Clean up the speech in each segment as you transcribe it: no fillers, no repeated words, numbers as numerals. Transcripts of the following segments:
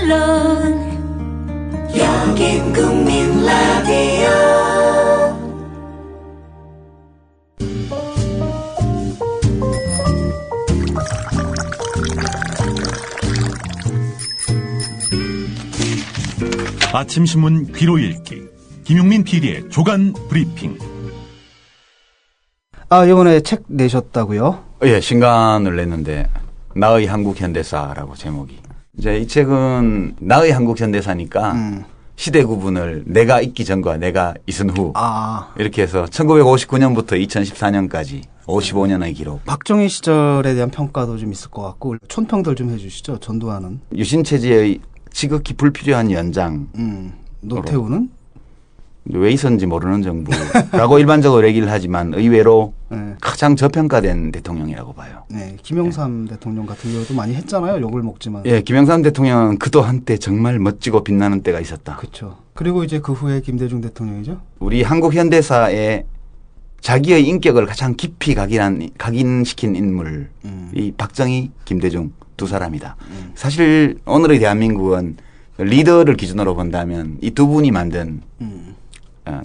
물론 여긴 국민 라디오. 아침신문 귀로 읽기 김용민 PD의 조간 브리핑. 이번에 책 내셨다고요? 예, 신간을 냈는데 나의 한국 현대사라고 제목이. 이제 이 책은 나의 한국 현대사니까 시대 구분을 내가 있기 전과 내가 있은 후 이렇게 해서 1959년부터 2014년까지 55년의 기록. 박정희 시절에 대한 평가도 좀 있을 것 같고 촌평들 좀 해주시죠. 전두환은. 유신체제의 지극히 불필요한 연장. 노태우는? 왜 있었는지 모르는 정부라고 일반적으로 얘기를 하지만 의외로 네. 가장 저평가된 대통령이라고 봐요. 네, 김영삼 대통령 같은 경우도 많이 했잖아요. 욕을 먹지만. 예, 김영삼 대통령은 그도 한때 정말 멋지고 빛나는 때가 있었다. 그렇죠. 그리고 이제 그 후에 김대중 대통령이죠. 우리 한국 현대사에 자기의 인격을 가장 깊이 각인시킨 인물이 박정희, 김대중 두 사람이다. 사실 오늘의 대한민국은 리더를 기준으로 본다면 이 두 분이 만든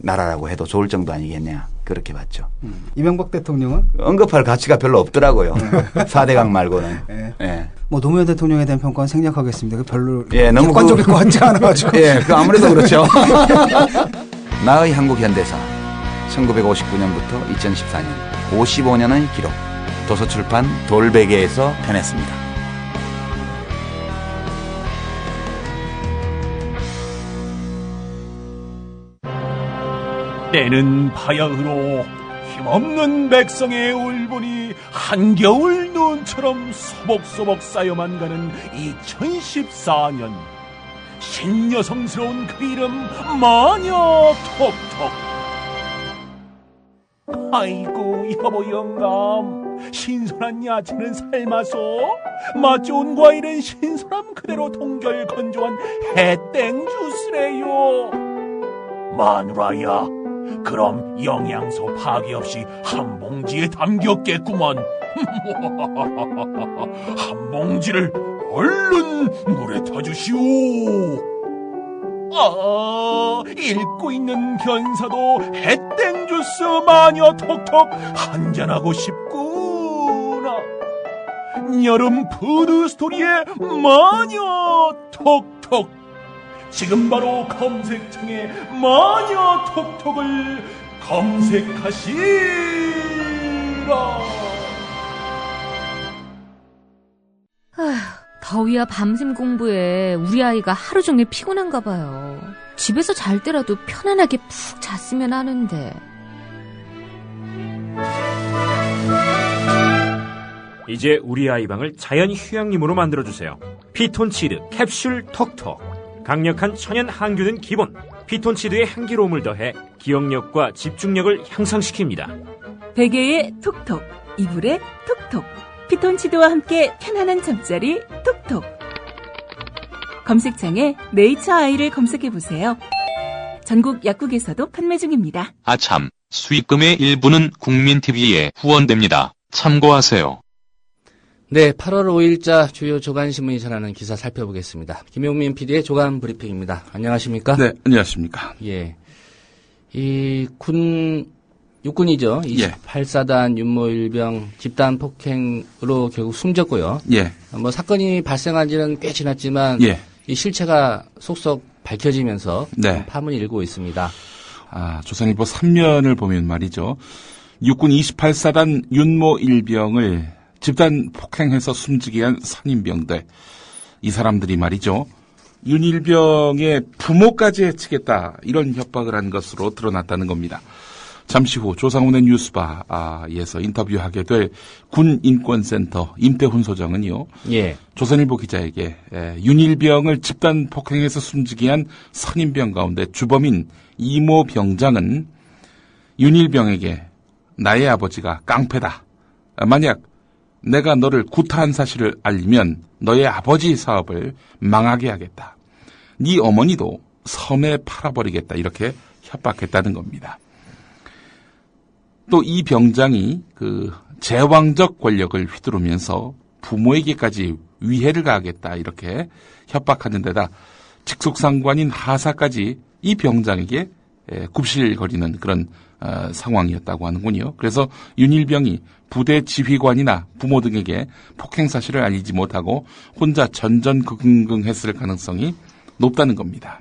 나라라고 해도 좋을 정도 아니겠냐 그렇게 봤죠. 이명박 대통령은? 언급할 가치가 별로 없더라고요. 4대강 말고는. 네. 예. 뭐 노무현 대통령에 대한 평가는 생략하겠습니다. 별로 너무 객관적일 것 같지 않아가지고. 예, 아무래도 그렇죠. 나의 한국 현대사 1959년부터 2014년 55년의 기록. 도서출판 돌베개에서 펴냈습니다. 때는 바야흐로 힘없는 백성의 울분이 한겨울 눈처럼 소복소복 쌓여만 가는 2014년. 신여성스러운 그 이름 마녀 톡톡. 아이고 여보 영감, 신선한 야채는 삶아서 맛 좋은 과일은 신선함 그대로 동결 건조한 해땡 주스래요. 마누라야, 그럼 영양소 파괴 없이 한 봉지에 담겼겠구만. 한 봉지를 얼른 물에 타주시오. 읽고 있는 견사도 해땡 주스 마녀 톡톡 한잔하고 싶구나. 여름 푸드 스토리의 마녀 톡톡. 지금 바로 검색창에 마녀 톡톡을 검색하시라. 더위와 밤샘 공부에 우리 아이가 하루 종일 피곤한가 봐요. 집에서 잘 때라도 편안하게 푹 잤으면 하는데. 이제 우리 아이 방을 자연 휴양림으로 만들어주세요. 피톤치드 캡슐 톡톡. 강력한 천연 항균은 기본. 피톤치드의 향기로움을 더해 기억력과 집중력을 향상시킵니다. 베개에 톡톡, 이불에 톡톡. 피톤치드와 함께 편안한 잠자리 톡톡. 검색창에 네이처 아이를 검색해보세요. 전국 약국에서도 판매 중입니다. 아참, 수익금의 일부는 국민TV에 후원됩니다. 참고하세요. 네, 8월 5일자 주요 조간신문이 전하는 기사 살펴보겠습니다. 김용민 PD의 조간 브리핑입니다. 안녕하십니까? 네, 안녕하십니까? 예. 육군이죠. 28사단 윤모일병 집단 폭행으로 결국 숨졌고요. 예. 뭐 사건이 발생한 지는 꽤 지났지만 이 실체가 속속 밝혀지면서 파문이 일고 있습니다. 조선일보 3면을 보면 말이죠. 육군 28사단 윤모일병을 집단 폭행해서 숨지게 한 선임병들. 이 사람들이 말이죠. 윤일병의 부모까지 해치겠다. 이런 협박을 한 것으로 드러났다는 겁니다. 잠시 후 조상훈의 뉴스바에서 인터뷰하게 될 군인권센터 임태훈 소장은요. 조선일보 기자에게 윤일병을 집단 폭행해서 숨지게 한 선임병 가운데 주범인 이모 병장은 윤일병에게 나의 아버지가 깡패다. 만약 내가 너를 구타한 사실을 알리면 너의 아버지 사업을 망하게 하겠다. 네 어머니도 섬에 팔아버리겠다. 이렇게 협박했다는 겁니다. 또 이 병장이 그 제왕적 권력을 휘두르면서 부모에게까지 위해를 가하겠다 이렇게 협박하는 데다 직속상관인 하사까지 이 병장에게 굽실거리는 그런 상황이었다고 하는군요. 그래서 윤일병이 부대 지휘관이나 부모 등에게 폭행 사실을 알리지 못하고 혼자 전전긍긍했을 가능성이 높다는 겁니다.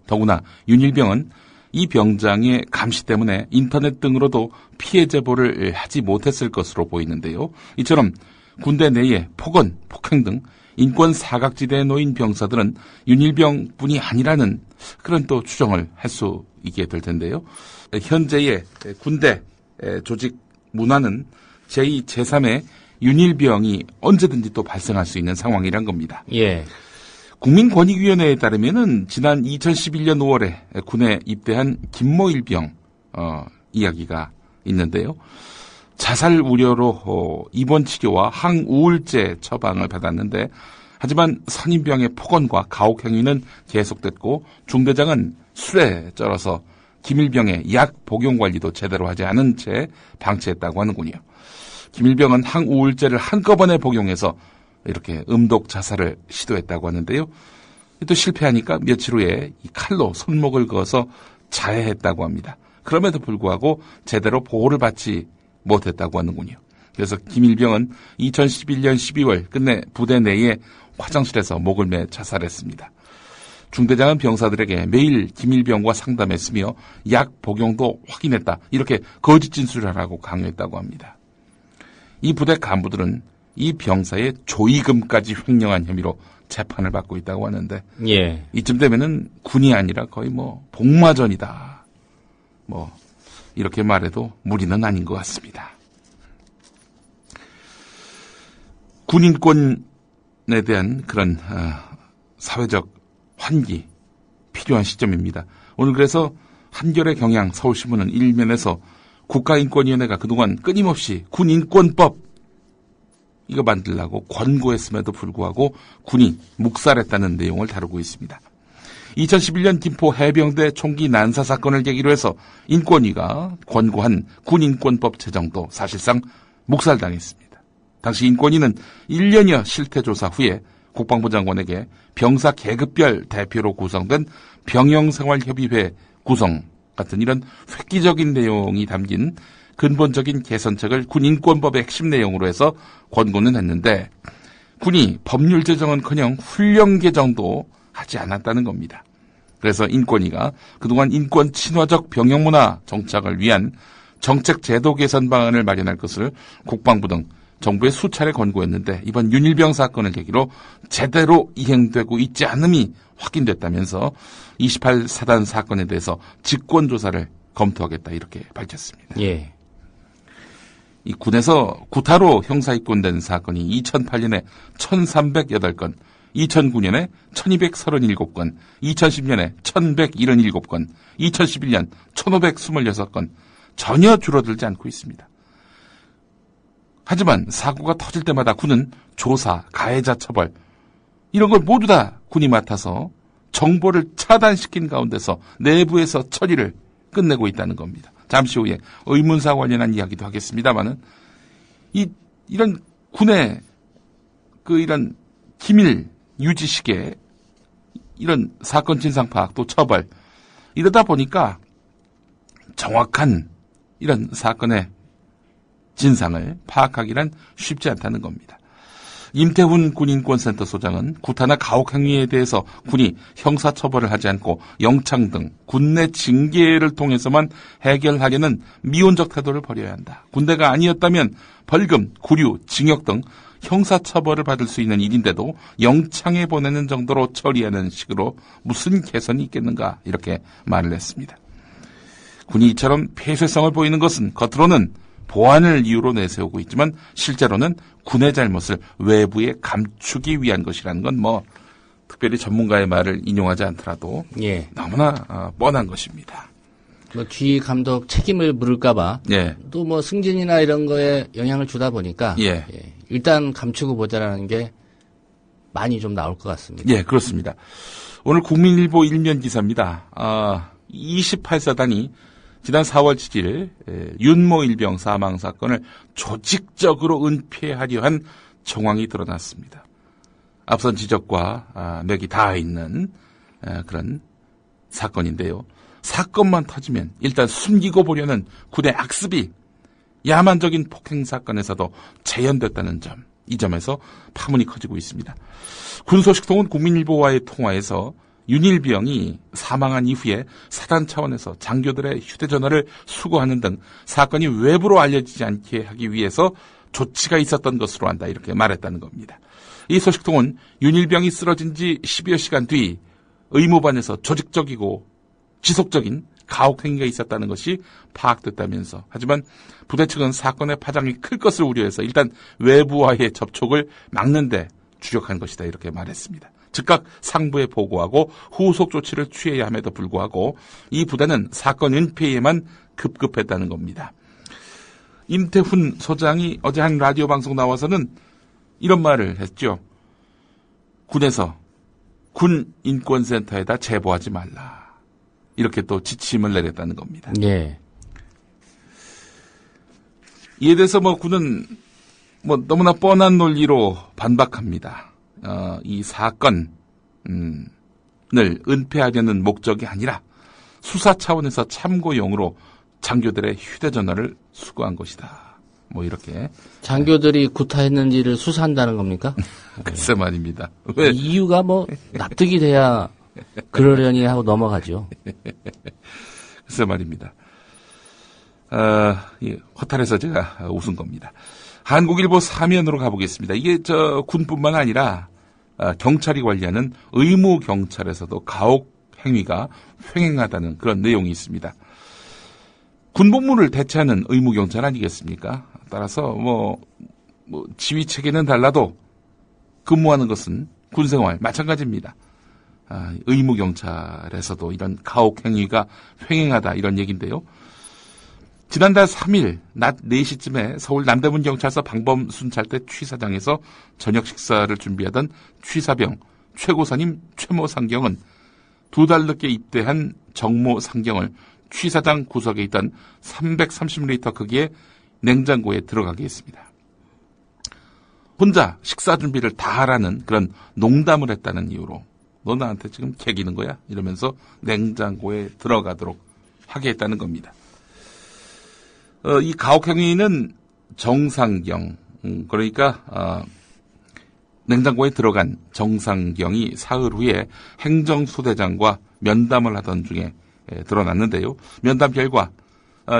더구나 윤일병은 이 병장의 감시 때문에 인터넷 등으로도 피해 제보를 하지 못했을 것으로 보이는데요. 이처럼 군대 내에 폭언, 폭행 등 인권 사각지대에 놓인 병사들은 윤일병뿐이 아니라는 그런 또 추정을 할 수 있게 될 텐데요. 현재의 군대 조직 문화는 제2, 제3의 윤일병이 언제든지 또 발생할 수 있는 상황이란 겁니다. 예. 국민권익위원회에 따르면은 지난 2011년 5월에 군에 입대한 김모일병 이야기가 있는데요. 자살 우려로 입원 치료와 항우울제 처방을 받았는데 하지만 선임병의 폭언과 가혹 행위는 계속됐고 중대장은 술에 쩔어서 김일병의 약 복용 관리도 제대로 하지 않은 채 방치했다고 하는군요. 김일병은 항우울제를 한꺼번에 복용해서 이렇게 음독 자살을 시도했다고 하는데요. 또 실패하니까 며칠 후에 이 칼로 손목을 그어서 자해했다고 합니다. 그럼에도 불구하고 제대로 보호를 받지 못했다고 하는군요. 그래서 김일병은 2011년 12월 끝내 부대 내에 화장실에서 목을 매 자살했습니다. 중대장은 병사들에게 매일 김일병과 상담했으며 약 복용도 확인했다. 이렇게 거짓 진술을 하라고 강요했다고 합니다. 이 부대 간부들은 이 병사의 조의금까지 횡령한 혐의로 재판을 받고 있다고 하는데 예. 이쯤 되면은 군이 아니라 거의 복마전이다. 이렇게 말해도 무리는 아닌 것 같습니다. 군인권에 대한 그런 사회적 환기 필요한 시점입니다. 오늘 그래서 한겨레 경향 서울신문은 일면에서 국가인권위원회가 그동안 끊임없이 군인권법 이거 만들라고 권고했음에도 불구하고 군이 묵살했다는 내용을 다루고 있습니다. 2011년 김포 해병대 총기 난사 사건을 계기로 해서 인권위가 권고한 군인권법 제정도 사실상 묵살당했습니다. 당시 인권위는 1년여 실태조사 후에 국방부 장관에게 병사 계급별 대표로 구성된 병영생활협의회 구성 같은 이런 획기적인 내용이 담긴 근본적인 개선책을 군인권법의 핵심 내용으로 해서 권고는 했는데 군이 법률 제정은커녕 훈령 개정도 하지 않았다는 겁니다. 그래서 인권위가 그동안 인권 친화적 병영문화 정착을 위한 정책 제도 개선 방안을 마련할 것을 국방부 등 정부에 수차례 권고했는데 이번 윤일병 사건을 계기로 제대로 이행되고 있지 않음이 확인됐다면서 28사단 사건에 대해서 직권조사를 검토하겠다 이렇게 밝혔습니다. 예. 이 군에서 구타로 형사입건된 사건이 2008년에 1308건, 2009년에 1237건, 2010년에 1177건, 2011년 1526건 전혀 줄어들지 않고 있습니다. 하지만 사고가 터질 때마다 군은 조사, 가해자 처벌 이런 걸 모두 다 군이 맡아서 정보를 차단시킨 가운데서 내부에서 처리를 끝내고 있다는 겁니다. 잠시 후에 의문사 관련한 이야기도 하겠습니다만은 이런 군의 이런 기밀 유지식의 이런 사건 진상 파악 또 처벌 이러다 보니까 정확한 이런 사건의 진상을 파악하기란 쉽지 않다는 겁니다. 임태훈 군인권센터 소장은 구타나 가혹 행위에 대해서 군이 형사처벌을 하지 않고 영창 등 군내 징계를 통해서만 해결하려는 미온적 태도를 버려야 한다. 군대가 아니었다면 벌금, 구류, 징역 등 형사처벌을 받을 수 있는 일인데도 영창에 보내는 정도로 처리하는 식으로 무슨 개선이 있겠는가 이렇게 말을 했습니다. 군이 이처럼 폐쇄성을 보이는 것은 겉으로는 보안을 이유로 내세우고 있지만 실제로는 군의 잘못을 외부에 감추기 위한 것이라는 건 특별히 전문가의 말을 인용하지 않더라도 예. 너무나 뻔한 것입니다. 주위 감독 책임을 물을까봐 예. 또 승진이나 이런 거에 영향을 주다 보니까 예. 일단 감추고 보자라는 게 많이 좀 나올 것 같습니다. 예, 그렇습니다. 오늘 국민일보 일면 기사입니다. 28사단이 지난 4월 7일 윤모 일병 사망 사건을 조직적으로 은폐하려 한 정황이 드러났습니다. 앞선 지적과 맥이 닿아 있는 그런 사건인데요. 사건만 터지면 일단 숨기고 보려는 군의 악습이 야만적인 폭행 사건에서도 재현됐다는 점, 이 점에서 파문이 커지고 있습니다. 군소식통은 국민일보와의 통화에서 윤일병이 사망한 이후에 사단 차원에서 장교들의 휴대전화를 수거하는 등 사건이 외부로 알려지지 않게 하기 위해서 조치가 있었던 것으로 안다, 이렇게 말했다는 겁니다. 이 소식통은 윤일병이 쓰러진 지 10여 시간 뒤 의무반에서 조직적이고 지속적인 가혹행위가 있었다는 것이 파악됐다면서, 하지만 부대 측은 사건의 파장이 클 것을 우려해서 일단 외부와의 접촉을 막는 데 주력한 것이다, 이렇게 말했습니다. 즉각 상부에 보고하고 후속 조치를 취해야 함에도 불구하고 이 부대는 사건 은폐에만 급급했다는 겁니다. 임태훈 소장이 어제 한 라디오 방송 나와서는 이런 말을 했죠. 군에서 군인권센터에다 제보하지 말라, 이렇게 또 지침을 내렸다는 겁니다. 예. 이에 대해서 군은 너무나 뻔한 논리로 반박합니다. 이 사건을 은폐하려는 목적이 아니라 수사 차원에서 참고용으로 장교들의 휴대전화를 수거한 것이다. 이렇게. 장교들이 구타했는지를 수사한다는 겁니까? 글쎄 말입니다. 왜? 이유가 납득이 돼야 그러려니 하고 넘어가죠. 글쎄 말입니다. 허탈해서 제가 웃은 겁니다. 한국일보 사면으로 가보겠습니다. 이게 군뿐만 아니라 경찰이 관리하는 의무 경찰에서도 가혹 행위가 횡행하다는 그런 내용이 있습니다. 군복무를 대체하는 의무 경찰 아니겠습니까? 따라서 지휘 체계는 달라도 근무하는 것은 군생활 마찬가지입니다. 의무 경찰에서도 이런 가혹 행위가 횡행하다, 이런 얘기인데요. 지난달 3일 낮 4시쯤에 서울 남대문 경찰서 방범 순찰대 취사장에서 저녁 식사를 준비하던 취사병 최고선임 최모 상경은 2달 늦게 입대한 정모 상경을 취사장 구석에 있던 330리터 크기의 냉장고에 들어가게 했습니다. 혼자 식사 준비를 다 하라는 그런 농담을 했다는 이유로 너 나한테 지금 개기는 거야? 이러면서 냉장고에 들어가도록 하게 했다는 겁니다. 이 가혹행위는 정상경, 그러니까 냉장고에 들어간 정상경이 사흘 후에 행정소대장과 면담을 하던 중에 드러났는데요. 면담 결과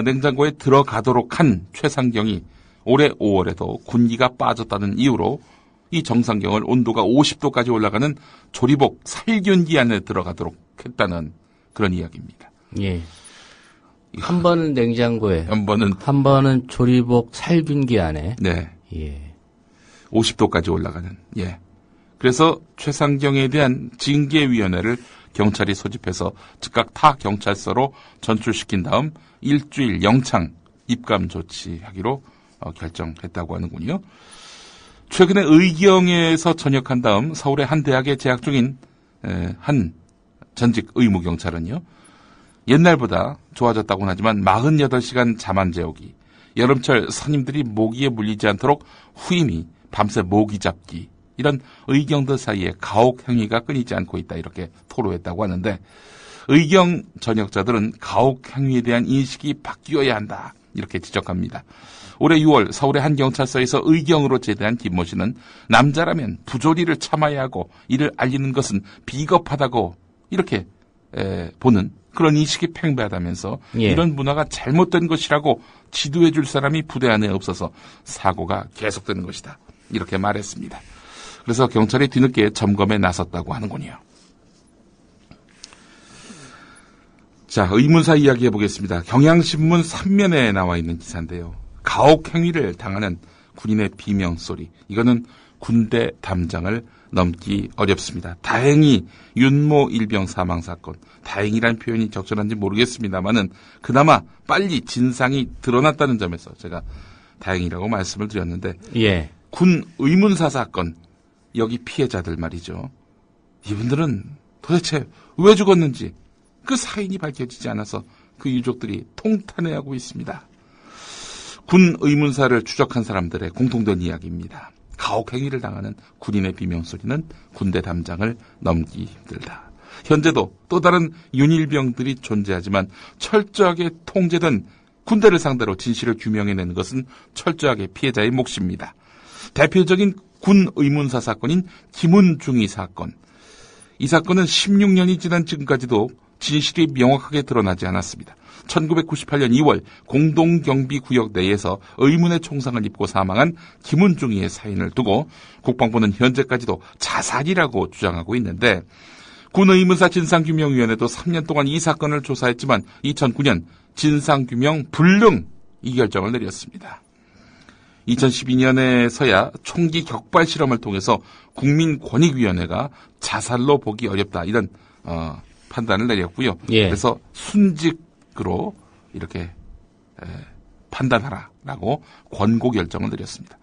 냉장고에 들어가도록 한 최상경이 올해 5월에도 군기가 빠졌다는 이유로 이 정상경을 온도가 50도까지 올라가는 조리복 살균기 안에 들어가도록 했다는 그런 이야기입니다. 예. 한 번은 냉장고에, 한 번은 조리복 살균기 안에. 네. 예. 50도까지 올라가는. 예. 그래서 최상경에 대한 징계위원회를 경찰이 소집해서 즉각 타 경찰서로 전출시킨 다음 일주일 영창 입감 조치하기로 결정했다고 하는군요. 최근에 의경에서 전역한 다음 서울의 한 대학에 재학 중인 한 전직 의무경찰은요. 옛날보다 좋아졌다고는 하지만 48시간 잠 안 재우기, 여름철 선임들이 모기에 물리지 않도록 후임이 밤새 모기 잡기, 이런 의경들 사이에 가혹 행위가 끊이지 않고 있다, 이렇게 토로했다고 하는데, 의경 전역자들은 가혹 행위에 대한 인식이 바뀌어야 한다, 이렇게 지적합니다. 올해 6월 서울의 한 경찰서에서 의경으로 제대한 김모 씨는 남자라면 부조리를 참아야 하고 이를 알리는 것은 비겁하다고 이렇게 보는 그런 인식이 팽배하다면서 예. 이런 문화가 잘못된 것이라고 지도해 줄 사람이 부대 안에 없어서 사고가 계속되는 것이다, 이렇게 말했습니다. 그래서 경찰이 뒤늦게 점검에 나섰다고 하는군요. 자, 의문사 이야기 해보겠습니다. 경향신문 3면에 나와 있는 기사인데요. 가혹 행위를 당하는 군인의 비명소리, 이거는 군대 담장을 넘기 어렵습니다. 다행히 윤모 일병 사망 사건, 다행이라는 표현이 적절한지 모르겠습니다만은 그나마 빨리 진상이 드러났다는 점에서 제가 다행이라고 말씀을 드렸는데, 예. 군 의문사 사건, 여기 피해자들 말이죠. 이분들은 도대체 왜 죽었는지 그 사인이 밝혀지지 않아서 그 유족들이 통탄해하고 있습니다. 군 의문사를 추적한 사람들의 공통된 이야기입니다. 가혹행위를 당하는 군인의 비명소리는 군대 담장을 넘기 힘들다. 현재도 또 다른 윤일병들이 존재하지만 철저하게 통제된 군대를 상대로 진실을 규명해내는 것은 철저하게 피해자의 몫입니다. 대표적인 군 의문사 사건인 김은중이 사건. 이 사건은 16년이 지난 지금까지도 진실이 명확하게 드러나지 않았습니다. 1998년 2월 공동경비구역 내에서 의문의 총상을 입고 사망한 김은중이의 사인을 두고 국방부는 현재까지도 자살이라고 주장하고 있는데 군의문사 진상규명위원회도 3년 동안 이 사건을 조사했지만 2009년 진상규명 불능 이 결정을 내렸습니다. 2012년에서야 총기 격발 실험을 통해서 국민권익위원회가 자살로 보기 어렵다 이런 판단을 내렸고요. 예. 그래서 순직으로 이렇게 판단하라라고 권고 결정을 내렸습니다.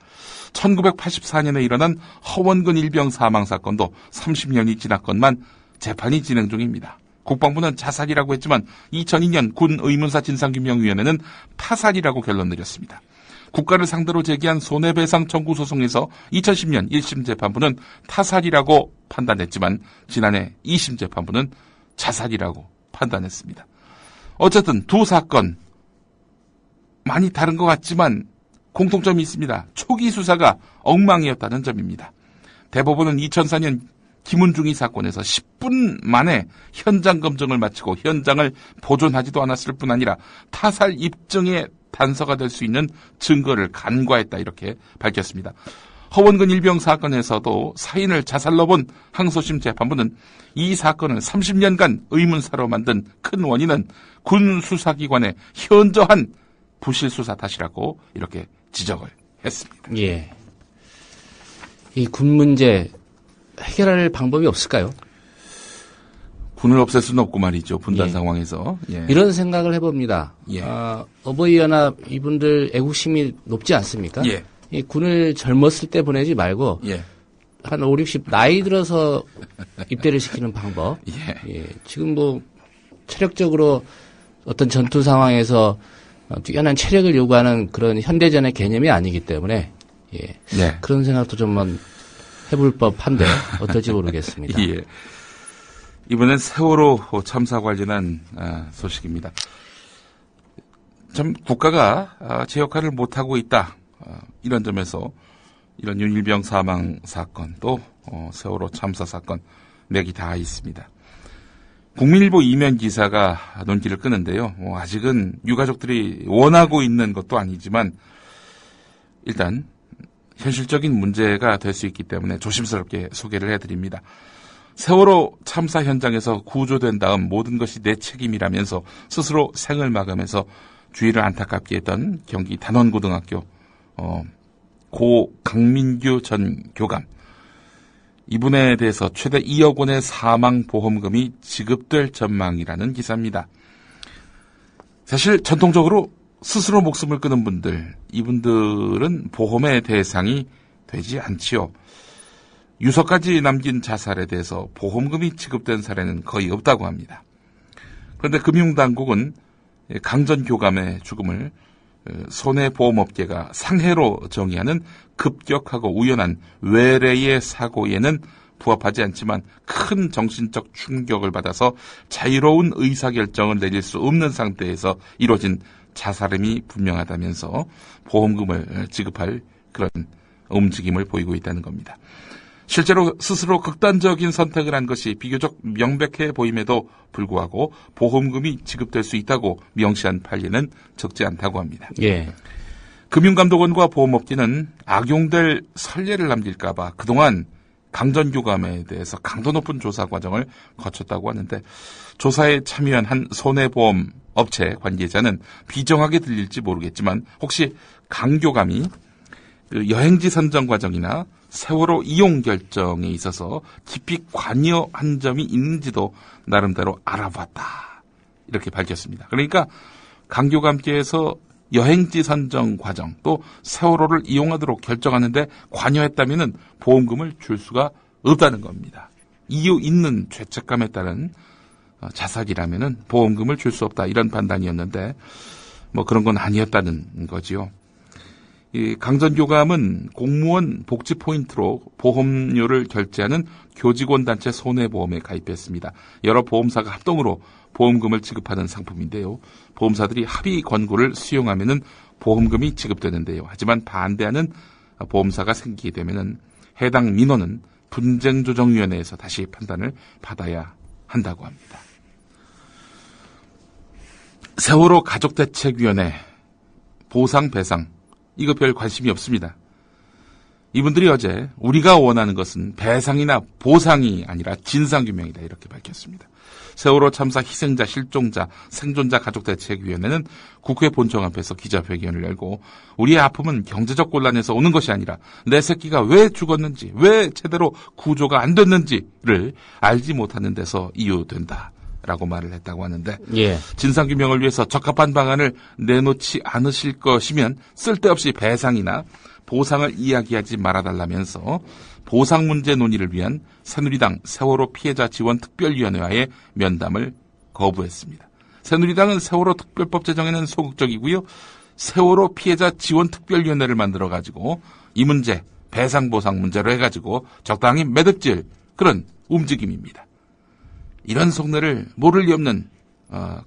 1984년에 일어난 허원근 일병 사망 사건도 30년이 지났건만 재판이 진행 중입니다. 국방부는 자살이라고 했지만 2002년 군 의문사 진상규명위원회는 타살이라고 결론 내렸습니다. 국가를 상대로 제기한 손해배상 청구 소송에서 2010년 1심 재판부는 타살이라고 판단했지만 지난해 2심 재판부는 자살이라고 판단했습니다. 어쨌든 두 사건 많이 다른 것 같지만 공통점이 있습니다. 초기 수사가 엉망이었다는 점입니다. 대법원은 2004년 김은중이 사건에서 10분 만에 현장 검증을 마치고 현장을 보존하지도 않았을 뿐 아니라 타살 입증의 단서가 될 수 있는 증거를 간과했다 이렇게 밝혔습니다. 허원근 일병 사건에서도 사인을 자살로 본 항소심 재판부는 이 사건을 30년간 의문사로 만든 큰 원인은 군 수사기관의 현저한 부실 수사 탓이라고 이렇게 지적을 했습니다. 예. 이 군 문제 해결할 방법이 없을까요? 군을 없앨 수는 없고 말이죠. 분단 예. 상황에서. 예. 이런 생각을 해봅니다. 예. 어버이연합 이분들 애국심이 높지 않습니까? 예. 이 군을 젊었을 때 보내지 말고 예. 한 5, 60 나이 들어서 입대를 시키는 방법. 예. 예. 지금 뭐 체력적으로 어떤 전투 상황에서 뛰어난 체력을 요구하는 그런 현대전의 개념이 아니기 때문에 예. 네. 그런 생각도 좀 해볼 법한데 어떨지 모르겠습니다. 예. 이번엔 세월호 참사 관련한 소식입니다. 참 국가가 제 역할을 못하고 있다. 이런 점에서 이런 윤일병 사망 사건 또 세월호 참사 사건 맥이 다 있습니다. 국민일보 이면 기사가 논기를 끄는데요. 아직은 유가족들이 원하고 있는 것도 아니지만 일단 현실적인 문제가 될 수 있기 때문에 조심스럽게 소개를 해드립니다. 세월호 참사 현장에서 구조된 다음 모든 것이 내 책임이라면서 스스로 생을 마감해서 주의를 안타깝게 했던 경기 단원고등학교 고 강민규 전 교감, 이분에 대해서 최대 2억 원의 사망보험금이 지급될 전망이라는 기사입니다. 사실 전통적으로 스스로 목숨을 끊은 분들, 이분들은 보험의 대상이 되지 않지요. 유서까지 남긴 자살에 대해서 보험금이 지급된 사례는 거의 없다고 합니다. 그런데 금융당국은 강 전 교감의 죽음을 손해보험업계가 상해로 정의하는 급격하고 우연한 외래의 사고에는 부합하지 않지만 큰 정신적 충격을 받아서 자유로운 의사결정을 내릴 수 없는 상태에서 이루어진 자살임이 분명하다면서 보험금을 지급할 그런 움직임을 보이고 있다는 겁니다. 실제로 스스로 극단적인 선택을 한 것이 비교적 명백해 보임에도 불구하고 보험금이 지급될 수 있다고 명시한 판례는 적지 않다고 합니다. 예. 금융감독원과 보험업계는 악용될 선례를 남길까 봐 그동안 강전교감에 대해서 강도 높은 조사 과정을 거쳤다고 하는데, 조사에 참여한 한 손해보험 업체 관계자는 비정하게 들릴지 모르겠지만 혹시 강교감이 여행지 선정 과정이나 세월호 이용 결정에 있어서 깊이 관여한 점이 있는지도 나름대로 알아봤다, 이렇게 밝혔습니다. 그러니까 강교감께서 여행지 선정 과정 또 세월호를 이용하도록 결정하는데 관여했다면 보험금을 줄 수가 없다는 겁니다. 이유 있는 죄책감에 따른 자살이라면 보험금을 줄 수 없다, 이런 판단이었는데 뭐 그런 건 아니었다는 거지요. 이 강전교감은 공무원 복지 포인트로 보험료를 결제하는 교직원 단체 손해보험에 가입했습니다. 여러 보험사가 합동으로 보험금을 지급하는 상품인데요. 보험사들이 합의 권고를 수용하면은 보험금이 지급되는데요. 하지만 반대하는 보험사가 생기게 되면은 해당 민원은 분쟁조정위원회에서 다시 판단을 받아야 한다고 합니다. 세월호 가족대책위원회 보상 배상 이거 별 관심이 없습니다. 이분들이 어제 우리가 원하는 것은 배상이나 보상이 아니라 진상규명이다 이렇게 밝혔습니다. 세월호 참사 희생자, 실종자, 생존자 가족대책위원회는 국회 본청 앞에서 기자회견을 열고 우리의 아픔은 경제적 곤란에서 오는 것이 아니라 내 새끼가 왜 죽었는지, 왜 제대로 구조가 안 됐는지를 알지 못하는 데서 이유된다. 라고 말을 했다고 하는데 예. 진상규명을 위해서 적합한 방안을 내놓지 않으실 것이면 쓸데없이 배상이나 보상을 이야기하지 말아달라면서 보상 문제 논의를 위한 새누리당 세월호 피해자 지원 특별위원회와의 면담을 거부했습니다. 새누리당은 세월호 특별법 제정에는 소극적이고요. 세월호 피해자 지원 특별위원회를 만들어가지고 이 문제 배상 보상 문제로 해가지고 적당히 매듭질 그런 움직임입니다. 이런 속내를 모를 리 없는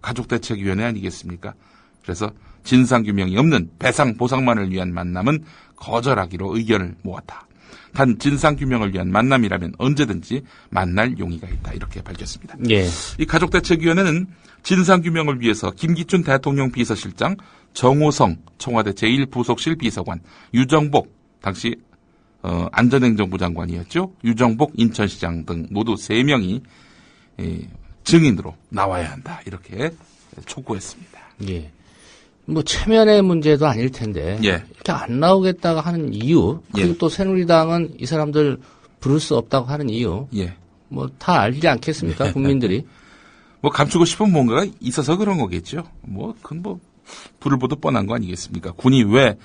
가족대책위원회 아니겠습니까? 그래서 진상규명이 없는 배상 보상만을 위한 만남은 거절하기로 의견을 모았다. 단 진상규명을 위한 만남이라면 언제든지 만날 용의가 있다. 이렇게 밝혔습니다. 예. 이 가족대책위원회는 진상규명을 위해서 김기춘 대통령 비서실장, 정호성 청와대 제1부속실 비서관, 유정복 당시 안전행정부 장관이었죠. 유정복 인천시장 등 모두 3명이 증인으로 나와야 한다. 이렇게 촉구했습니다. 예. 뭐 체면의 문제도 아닐 텐데 예. 이렇게 안 나오겠다고 하는 이유 그리고 예. 또 새누리당은 이 사람들 부를 수 없다고 하는 이유 예. 뭐 다 알지 않겠습니까? 국민들이. 뭐 감추고 싶은 뭔가가 있어서 그런 거겠죠. 뭐 그건 뭐 불을 보듯 뻔한 거 아니겠습니까? 군이 왜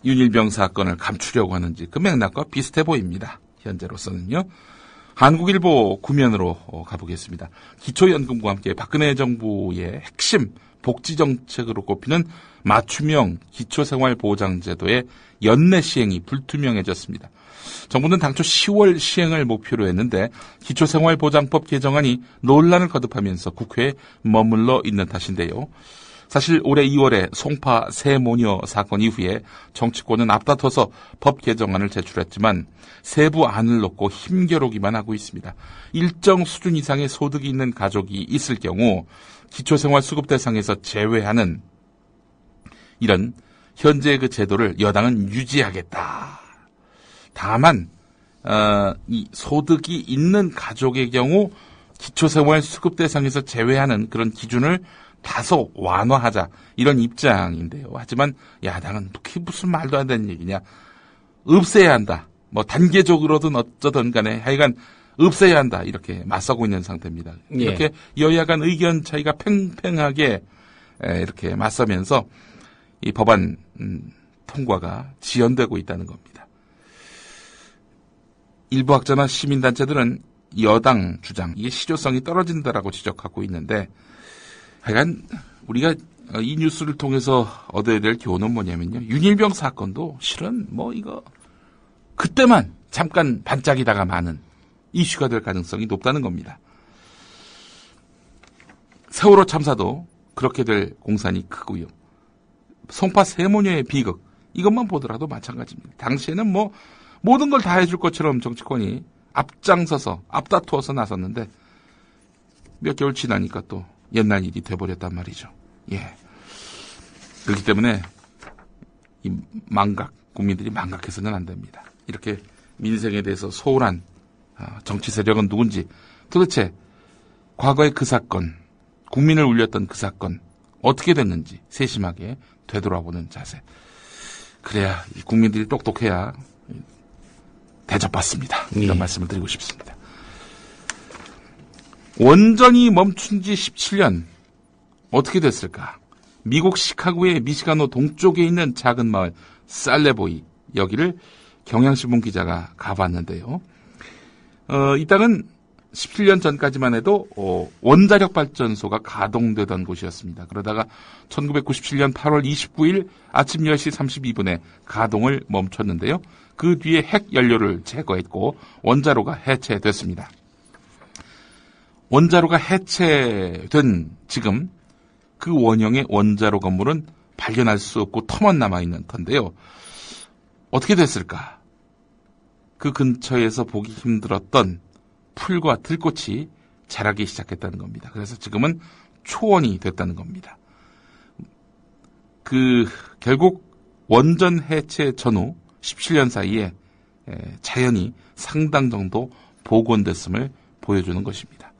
윤일병 사건을 감추려고 하는지 그 맥락과 비슷해 보입니다. 현재로서는요. 한국일보 구면으로 가보겠습니다. 기초연금과 함께 박근혜 정부의 핵심 복지정책으로 꼽히는 맞춤형 기초생활보장제도의 연내 시행이 불투명해졌습니다. 정부는 당초 10월 시행을 목표로 했는데 기초생활보장법 개정안이 논란을 거듭하면서 국회에 머물러 있는 탓인데요. 사실 올해 2월에 송파 새 모녀 사건 이후에 정치권은 앞다퉈서 법 개정안을 제출했지만 세부 안을 놓고 힘겨루기만 하고 있습니다. 일정 수준 이상의 소득이 있는 가족이 있을 경우 기초생활수급 대상에서 제외하는 이런 현재의 그 제도를 여당은 유지하겠다. 다만 이 소득이 있는 가족의 경우 기초생활수급 대상에서 제외하는 그런 기준을 다소 완화하자 이런 입장인데요. 하지만 야당은 그게 무슨 말도 안 되는 얘기냐. 없애야 한다. 뭐 단계적으로든 어쩌든 간에 하여간 없애야 한다. 이렇게 맞서고 있는 상태입니다. 예. 이렇게 여야 간 의견 차이가 팽팽하게 이렇게 맞서면서 이 법안 통과가 지연되고 있다는 겁니다. 일부 학자나 시민단체들은 여당 주장, 이게 실효성이 떨어진다라고 지적하고 있는데 하여간 우리가 이 뉴스를 통해서 얻어야 될 교훈은 뭐냐면요. 윤일병 사건도 실은 뭐 이거 그때만 잠깐 반짝이다가 마는 이슈가 될 가능성이 높다는 겁니다. 세월호 참사도 그렇게 될 공산이 크고요. 송파 세모녀의 비극 이것만 보더라도 마찬가지입니다. 당시에는 뭐 모든 걸 다 해줄 것처럼 정치권이 앞장서서 앞다투어서 나섰는데 몇 개월 지나니까 또 옛날 일이 돼버렸단 말이죠. 예. 그렇기 때문에 이 국민들이 망각해서는 안 됩니다. 이렇게 민생에 대해서 소홀한 정치 세력은 누군지 도대체 과거의 그 사건, 국민을 울렸던 그 사건 어떻게 됐는지 세심하게 되돌아보는 자세. 그래야 국민들이 똑똑해야 대접받습니다. 이런 말씀을 드리고 싶습니다. 원전이 멈춘 지 17년 어떻게 됐을까? 미국 시카고의 미시간호 동쪽에 있는 작은 마을 살레보이 여기를 경향신문 기자가 가봤는데요. 이 땅은 17년 전까지만 해도 원자력 발전소가 가동되던 곳이었습니다. 그러다가 1997년 8월 29일 아침 10시 32분에 가동을 멈췄는데요. 그 뒤에 핵 연료를 제거했고 원자로가 해체됐습니다. 원자로가 해체된 지금 그 원형의 원자로 건물은 발견할 수 없고 터만 남아있는 터인데요. 어떻게 됐을까? 그 근처에서 보기 힘들었던 풀과 들꽃이 자라기 시작했다는 겁니다. 그래서 지금은 초원이 됐다는 겁니다. 결국 원전 해체 전후 17년 사이에 자연이 상당 정도 복원됐음을 보여주는 것입니다.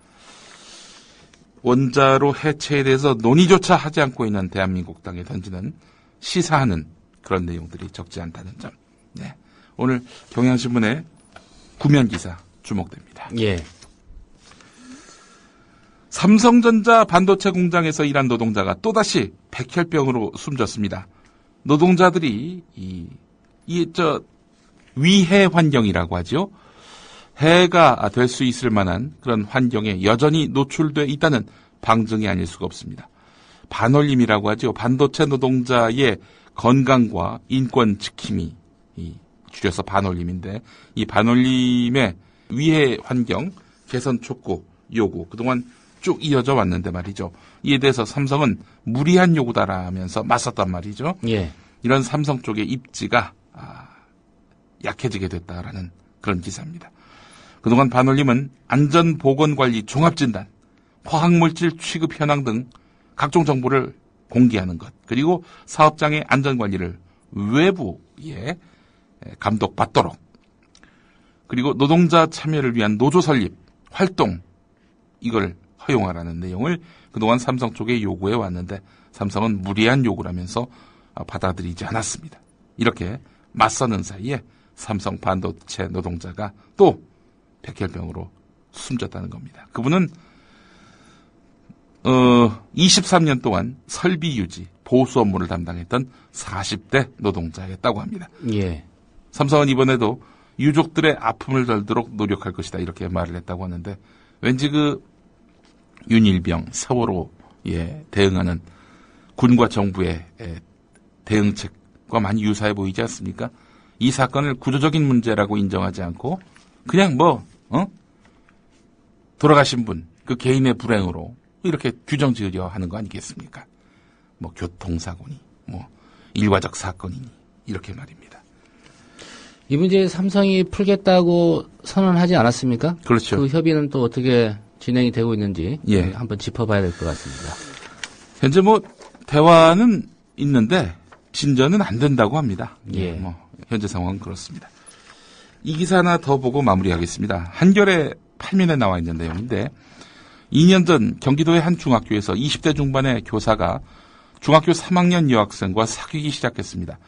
원자로 해체에 대해서 논의조차 하지 않고 있는 대한민국 땅에 던지는 시사하는 그런 내용들이 적지 않다는 점. 네. 오늘 경향신문의 구면 기사 주목됩니다. 예. 삼성전자 반도체 공장에서 일한 노동자가 또다시 백혈병으로 숨졌습니다. 노동자들이 위해 환경이라고 하죠. 해가 될 수 있을 만한 그런 환경에 여전히 노출돼 있다는 방증이 아닐 수가 없습니다. 반올림이라고 하죠. 반도체 노동자의 건강과 인권 지킴이, 줄여서 반올림인데, 이 반올림의 위해 환경 개선 촉구 요구 그동안 쭉 이어져 왔는데 말이죠. 이에 대해서 삼성은 무리한 요구다라면서 맞섰단 말이죠. 예. 이런 삼성 쪽의 입지가 약해지게 됐다라는 그런 기사입니다. 그동안 반올림은 안전보건관리 종합진단, 화학물질 취급 현황 등 각종 정보를 공개하는 것, 그리고 사업장의 안전관리를 외부에 감독받도록, 그리고 노동자 참여를 위한 노조 설립, 활동, 이걸 허용하라는 내용을 그동안 삼성 쪽에 요구해 왔는데 삼성은 무리한 요구라면서 받아들이지 않았습니다. 이렇게 맞서는 사이에 삼성 반도체 노동자가 또 백혈병으로 숨졌다는 겁니다. 그분은 23년 동안 설비 유지, 보수 업무를 담당했던 40대 노동자였다고 합니다. 예. 삼성은 이번에도 유족들의 아픔을 덜도록 노력할 것이다 이렇게 말을 했다고 하는데 왠지 윤일병, 세월호에 대응하는 군과 정부의 대응책과 많이 유사해 보이지 않습니까? 이 사건을 구조적인 문제라고 인정하지 않고 그냥 돌아가신 분, 그 개인의 불행으로 이렇게 규정 지으려 하는 거 아니겠습니까? 교통사고니, 일과적 사건이니, 이렇게 말입니다. 이 문제 삼성이 풀겠다고 선언하지 않았습니까? 그렇죠. 그 협의는 또 어떻게 진행이 되고 있는지 예. 한번 짚어봐야 될 것 같습니다. 현재 대화는 있는데 진전은 안 된다고 합니다. 예. 현재 상황은 그렇습니다. 이 기사 하나 더 보고 마무리하겠습니다. 한겨레 8면에 나와 있는 내용인데 2년 전 경기도의 한 중학교에서 20대 중반의 교사가 중학교 3학년 여학생과 사귀기 시작했습니다.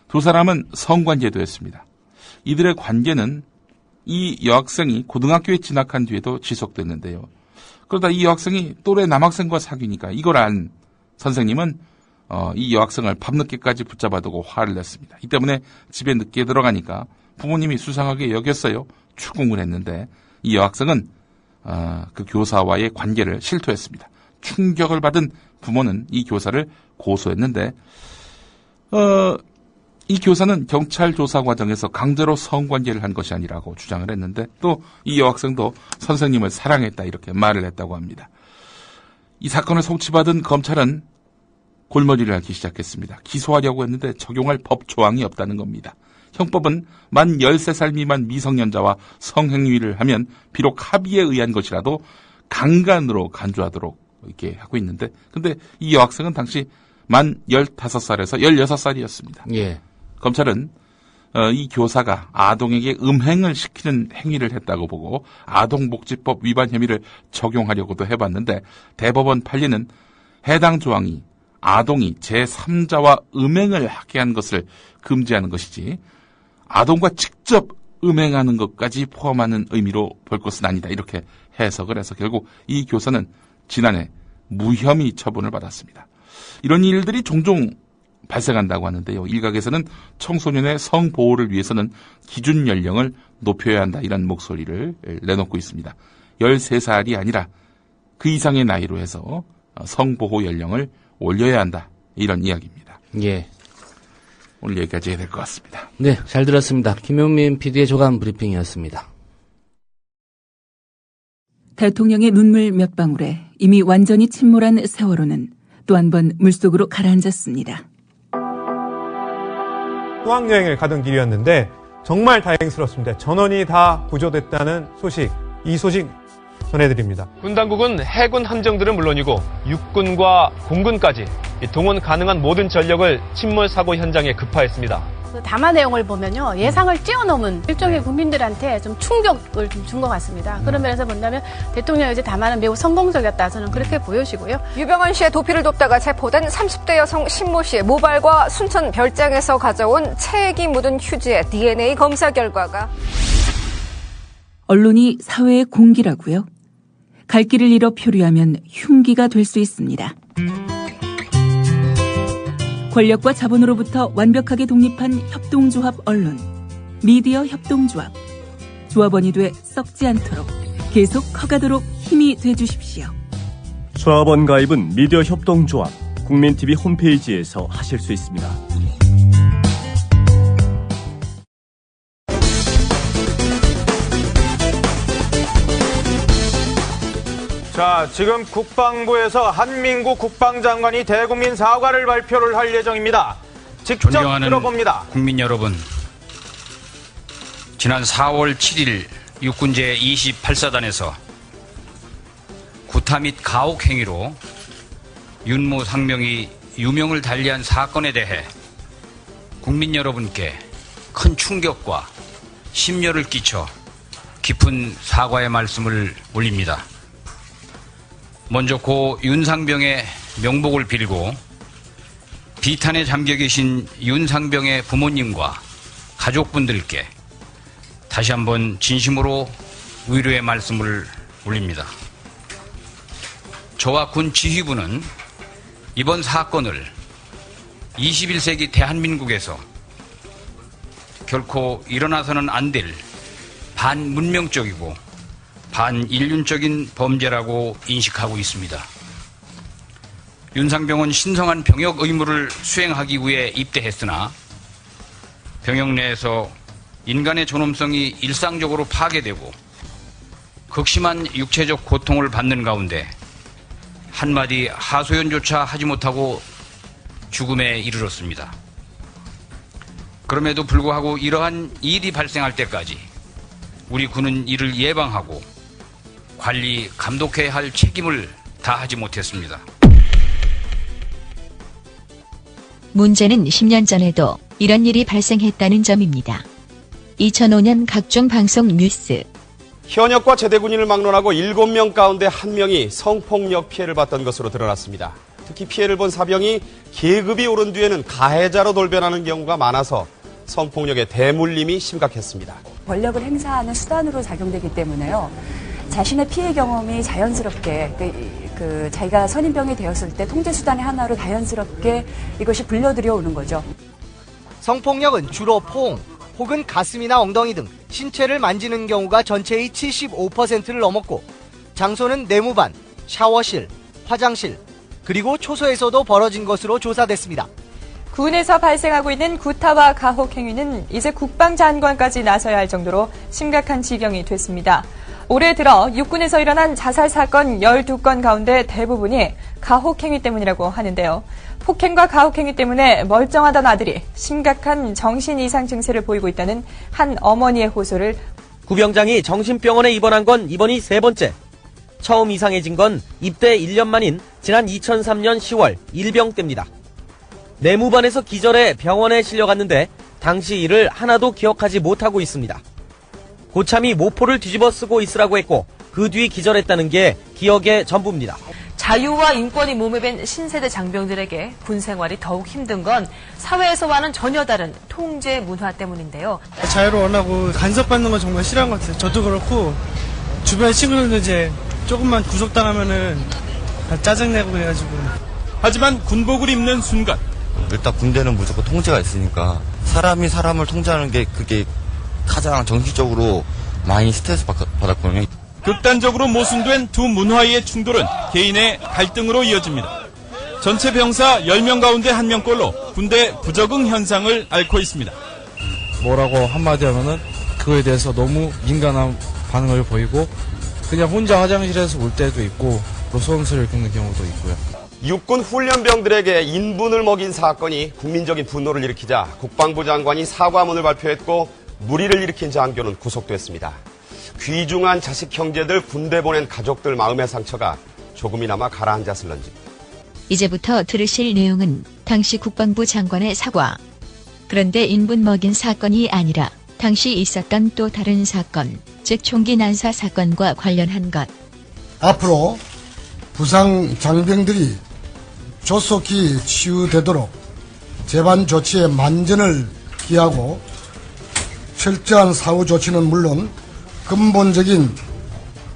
두 사람은 성관계도 했습니다. 이들의 관계는 이 여학생이 고등학교에 진학한 뒤에도 지속됐는데요. 그러다 이 여학생이 또래 남학생과 사귀니까 이걸 안 선생님은 이 여학생을 밤늦게까지 붙잡아두고 화를 냈습니다. 이 때문에 집에 늦게 들어가니까 부모님이 수상하게 여겼어요. 추궁을 했는데 이 여학생은 그 교사와의 관계를 실토했습니다. 충격을 받은 부모는 이 교사를 고소했는데 이 교사는 경찰 조사 과정에서 강제로 성관계를 한 것이 아니라고 주장을 했는데 또 이 여학생도 선생님을 사랑했다 이렇게 말을 했다고 합니다. 이 사건을 송치받은 검찰은 골머리를 앓기 시작했습니다. 기소하려고 했는데 적용할 법 조항이 없다는 겁니다. 형법은 만 13살 미만 미성년자와 성행위를 하면 비록 합의에 의한 것이라도 강간으로 간주하도록 이렇게 하고 있는데 근데 이 여학생은 당시 만 15살에서 16살이었습니다. 예. 검찰은 이 교사가 아동에게 음행을 시키는 행위를 했다고 보고 아동복지법 위반 혐의를 적용하려고도 해봤는데 대법원 판례는 해당 조항이 아동이 제3자와 음행을 하게 한 것을 금지하는 것이지 아동과 직접 음행하는 것까지 포함하는 의미로 볼 것은 아니다 이렇게 해석을 해서 결국 이 교사는 지난해 무혐의 처분을 받았습니다. 이런 일들이 종종 발생한다고 하는데요. 일각에서는 청소년의 성보호를 위해서는 기준 연령을 높여야 한다 이런 목소리를 내놓고 있습니다. 13살이 아니라 그 이상의 나이로 해서 성보호 연령을 올려야 한다. 이런 이야기입니다. 예. 오늘 여기까지 해야 될 것 같습니다. 네, 잘 들었습니다. 김용민 PD의 조간 브리핑이었습니다. 대통령의 눈물 몇 방울에 이미 완전히 침몰한 세월호는 또 한 번 물속으로 가라앉았습니다. 수학여행을 가던 길이었는데 정말 다행스럽습니다. 전원이 다 구조됐다는 소식, 이 소식 전해드립니다. 군 당국은 해군 함정들은 물론이고 육군과 공군까지 동원 가능한 모든 전력을 침몰 사고 현장에 급파했습니다. 담화 내용을 보면요, 예상을 뛰어넘은 일종의 국민들한테 좀 충격을 좀 준 것 같습니다. 그런 면에서 본다면 대통령의 이제 담화는 매우 성공적이었다, 저는 그렇게 보여지고요. 유병헌 씨의 도피를 돕다가 체포된 30대 여성 신모 씨의 모발과 순천 별장에서 가져온 체액이 묻은 휴지의 DNA 검사 결과가 언론이 사회의 공기라고요? 갈 길을 잃어 표류하면 흉기가 될 수 있습니다. 권력과 자본으로부터 완벽하게 독립한 협동조합 언론, 미디어 협동조합. 조합원이 돼 썩지 않도록 계속 커가도록 힘이 돼주십시오. 조합원 가입은 미디어 협동조합, 국민TV 홈페이지에서 하실 수 있습니다. 자, 지금 국방부에서 한민구 국방장관이 대국민 사과를 발표를 할 예정입니다. 직접 존경하는 들어봅니다. 국민 여러분, 지난 4월 7일 육군 제28사단에서 구타 및 가혹 행위로 윤모 상병이 유명을 달리한 사건에 대해 국민 여러분께 큰 충격과 심려를 끼쳐 깊은 사과의 말씀을 올립니다. 먼저 고 윤상병의 명복을 빌고 비탄에 잠겨 계신 윤상병의 부모님과 가족분들께 다시 한번 진심으로 위로의 말씀을 올립니다. 저와 군 지휘부는 이번 사건을 21세기 대한민국에서 결코 일어나서는 안 될 반문명적이고 반인륜적인 범죄라고 인식하고 있습니다. 윤상병은 신성한 병역 의무를 수행하기 위해 입대했으나 병역 내에서 인간의 존엄성이 일상적으로 파괴되고 극심한 육체적 고통을 받는 가운데 한마디 하소연조차 하지 못하고 죽음에 이르렀습니다. 그럼에도 불구하고 이러한 일이 발생할 때까지 우리 군은 이를 예방하고 관리, 감독해야 할 책임을 다하지 못했습니다. 문제는 10년 전에도 이런 일이 발생했다는 점입니다. 2005년 각종 방송 뉴스. 현역과 제대군인을 막론하고 7명 가운데 1명이 성폭력 피해를 받던 것으로 드러났습니다. 특히 피해를 본 사병이 계급이 오른 뒤에는 가해자로 돌변하는 경우가 많아서 성폭력의 대물림이 심각했습니다. 권력을 행사하는 수단으로 작용되기 때문에요. 자신의 피해 경험이 자연스럽게 자기가 선임병이 되었을 때 통제 수단의 하나로 자연스럽게 이것이 불려들여오는 거죠. 성폭력은 주로 포옹 혹은 가슴이나 엉덩이 등 신체를 만지는 경우가 전체의 75%를 넘었고 장소는 내무반, 샤워실, 화장실 그리고 초소에서도 벌어진 것으로 조사됐습니다. 군에서 발생하고 있는 구타와 가혹 행위는 이제 국방장관까지 나서야 할 정도로 심각한 지경이 됐습니다. 올해 들어 육군에서 일어난 자살 사건 12건 가운데 대부분이 가혹행위 때문이라고 하는데요. 폭행과 가혹행위 때문에 멀쩡하던 아들이 심각한 정신 이상 증세를 보이고 있다는 한 어머니의 호소를 구병장이 정신병원에 입원한 건 이번이 3번째. 처음 이상해진 건 입대 1년 만인 지난 2003년 10월 일병 때입니다. 내무반에서 기절해 병원에 실려갔는데 당시 일을 하나도 기억하지 못하고 있습니다. 고참이 모포를 뒤집어 쓰고 있으라고 했고 그 뒤 기절했다는 게 기억의 전부입니다. 자유와 인권이 몸에 밴 신세대 장병들에게 군 생활이 더욱 힘든 건 사회에서와는 전혀 다른 통제 문화 때문인데요. 자유를 원하고 간섭받는 건 정말 싫어한 것 같아요. 저도 그렇고 주변 친구들도 이제 조금만 구속당하면은 다 짜증내고 그래가지고. 하지만 군복을 입는 순간 일단 군대는 무조건 통제가 있으니까 사람이 사람을 통제하는 게 그게 가장 정신적으로 많이 스트레스 받았거든요. 극단적으로 모순된 두 문화의 충돌은 개인의 갈등으로 이어집니다. 전체 병사 10명 가운데 1명꼴로 군대 부적응 현상을 앓고 있습니다. 뭐라고 한마디 하면은 그거에 대해서 너무 민감한 반응을 보이고 그냥 혼자 화장실에서 울 때도 있고 로선수를 겪는 경우도 있고요. 육군 훈련병들에게 인분을 먹인 사건이 국민적인 분노를 일으키자 국방부 장관이 사과문을 발표했고 물의를 일으킨 장교는 구속됐습니다. 귀중한 자식 형제들 군대 보낸 가족들 마음의 상처가 조금이나마 가라앉았을런지. 이제부터 들으실 내용은 당시 국방부 장관의 사과. 그런데 인분 먹인 사건이 아니라 당시 있었던 또 다른 사건, 즉 총기 난사 사건과 관련한 것. 앞으로 부상 장병들이 조속히 치유되도록 재반 조치에 만전을 기하고 철저한 사후 조치는 물론 근본적인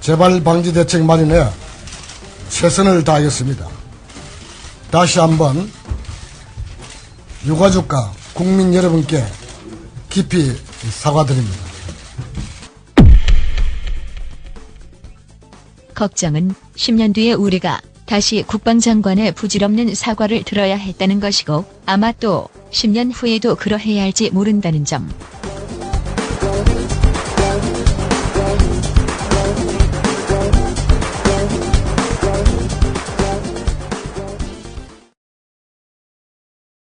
재발 방지 대책 마련에 최선을 다하겠습니다. 다시 한번 유가족과 국민 여러분께 깊이 사과드립니다. 걱정은 10년 뒤에 우리가 다시 국방장관의 부질없는 사과를 들어야 했다는 것이고 아마 또 10년 후에도 그러해야 할지 모른다는 점.